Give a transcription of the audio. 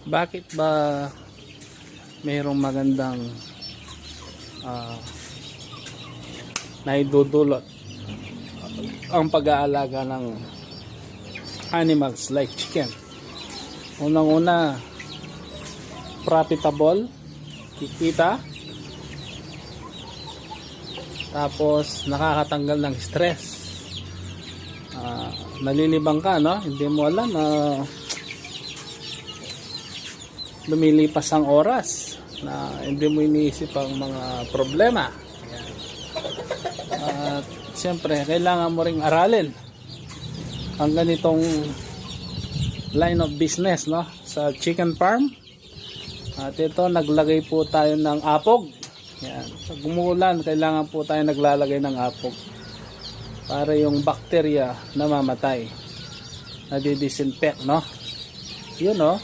Bakit ba mayroong magandang naidudulot ang pag-aalaga ng animals like chicken? Unang-una, profitable, kikita, tapos nakakatanggal ng stress. Nalilibang ka, no? Hindi mo alam na lumilipas ang oras na hindi mo iniisip ang mga problema. Ayan. At siyempre kailangan mo ring aralin ang ganitong line of business, no, sa chicken farm. At ito, naglagay po tayo ng apog. Ayan. Pag umuulan, kailangan po tayo naglalagay ng apog para yung bakterya na mamatay, nadidisinfect, no. Yun, no.